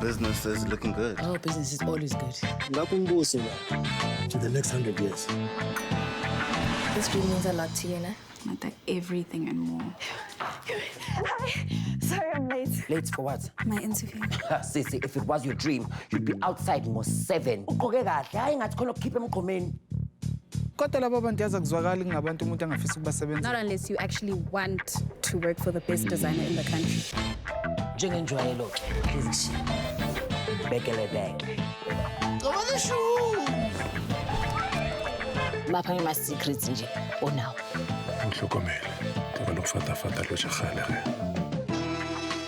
Business is looking good. Oh, business is always good. To the next 100 years. This dream means a lot to you, no? Like everything and more. Sorry, I'm late. Late for what? My interview. Sisi, if it was your dream, you'd be outside almost 7. Ugqoke kahle, hayi ngathi khona ukukhipha emgqomeni. Kodwa labo bantu yazakuzwakala ngabantu umuntu angafisa ukubasebenza. Not unless you actually want to work for the best designer in the country. Njengenjwayelo ke, please ngishi. Bekele bag. Bapha my secrets nje. Oh now.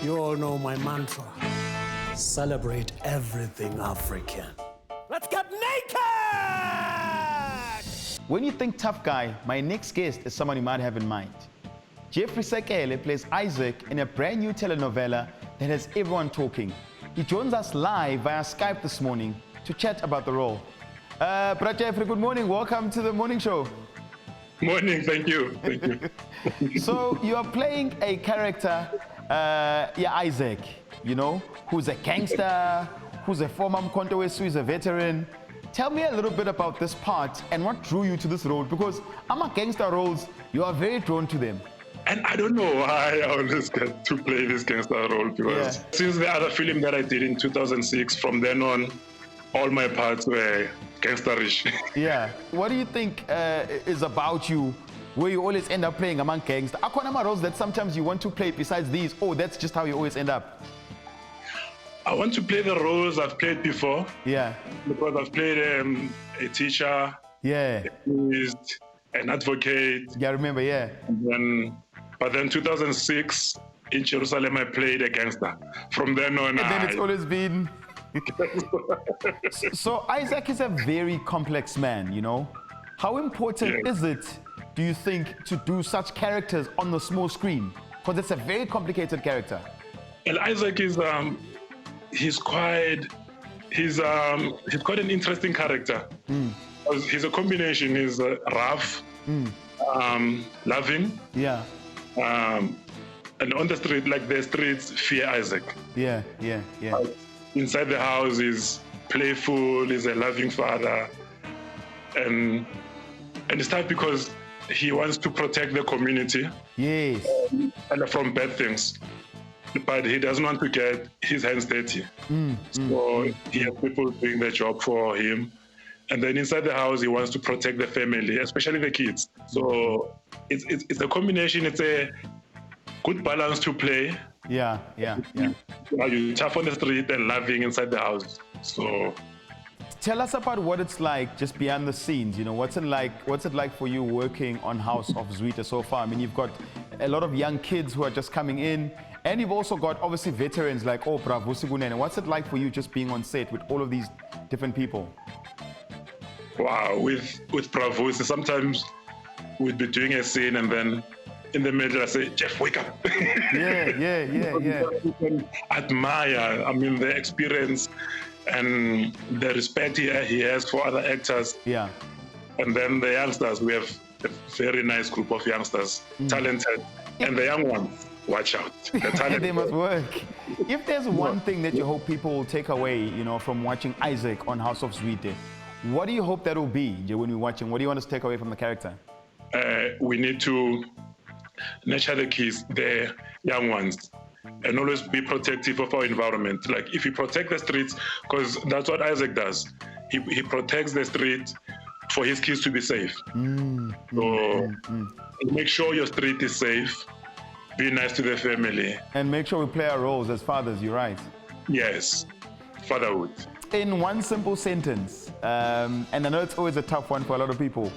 You all know my mantra. Celebrate everything African. Let's get naked! When you think tough guy, my next guest is someone you might have in mind. Jeffrey Sekele plays Isaac in a brand new telenovela that has everyone talking. He joins us live via Skype this morning to chat about the role. Brother Jeffrey, good morning. Welcome to the morning show. Morning, thank you. Thank you. So you are playing a character, Isaac, you know, who's a gangster, who's a former Mkhonto Wesu, who's a veteran. Tell me a little bit about this part and what drew you to this role, because gangster roles, you are very drawn to them. And I don't know why I always get to play this gangster role, because since the other film that I did in 2006, from then on, all my parts were gangsterish. Yeah. What do you think is about you where you always end up playing among gangsters? Are there roles that sometimes you want to play besides these, or that's just how you always end up? I want to play the roles I've played before. Yeah. Because I've played a teacher, yeah, a priest, an advocate. Yeah, I remember, yeah. But then 2006, in Jerusalem, I played a gangster. From then on, and then it's always been... So Isaac is a very complex man, you know. How important is it, do you think, to do such characters on the small screen? Because it's a very complicated character. And Isaac is he's quite an interesting character. He's a combination. He's rough, loving, yeah, and on the street, like the streets fear Isaac. Yeah. Inside the house, he's playful. He's a loving father, and it's tough because he wants to protect the community. Yes. And from bad things. But he doesn't want to get his hands dirty. So he has people doing their job for him. And then inside the house, he wants to protect the family, especially the kids. So it's a combination. It's a good balance to play. Yeah. You're tough on the street and loving inside the house. So tell us about what it's like just behind the scenes. You know, what's it like for you working on House of ZWIDE so far? I mean, you've got a lot of young kids who are just coming in, and you've also got obviously veterans like Bravo Sigunene. What's it like for you just being on set with all of these different people? Wow, with Bravo, sometimes we'd be doing a scene and then in the middle I say, Jeff, wake up. Yeah. You can admire, I mean, the experience and the respect he has for other actors. Yeah. And then the youngsters, we have a very nice group of youngsters, talented, and the young ones, watch out. They must work. If there's one thing that you hope people will take away, you know, from watching Isaac on House of ZWIDE, what do you hope that will be when we're watching? What do you want us to take away from the character? We need to nurture the kids, the young ones, and always be protective of our environment. Like if you protect the streets, because that's what Isaac does. He protects the street for his kids to be safe. Make sure your street is safe. Be nice to the family. And make sure we play our roles as fathers, you're right. Yes, fatherhood. In one simple sentence, and I know it's always a tough one for a lot of people,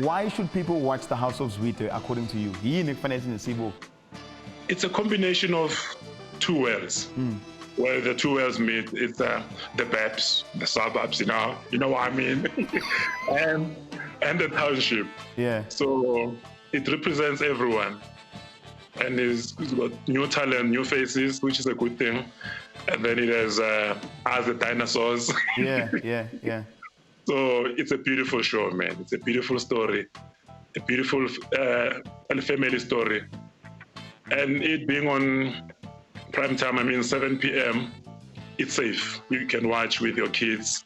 why should people watch the House of ZWIDE according to you? It's a combination of two worlds. Where the two worlds meet, it's the BEPS, the suburbs, you know what I mean, and the township. Yeah. So it represents everyone, and it's got new talent, new faces, which is a good thing. And then it has as the dinosaurs. Yeah. So it's a beautiful show, man. It's a beautiful story, a beautiful family story. And it being on prime time, I mean 7 p.m., it's safe. You can watch with your kids.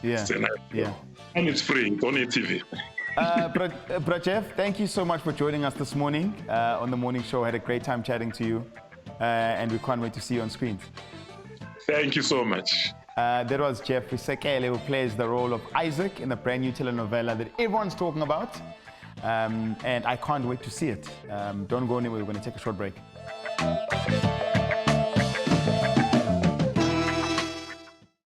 Yeah. It's a nice Yeah. show. And it's free. It's on TV. Brajev, thank you so much for joining us this morning on the morning show. I had a great time chatting to you, and we can't wait to see you on screen. Thank you so much. That was Jeffrey Sekele, who plays the role of Isaac in the brand new telenovela that everyone's talking about. And I can't wait to see it. Don't go anywhere. We're going to take a short break.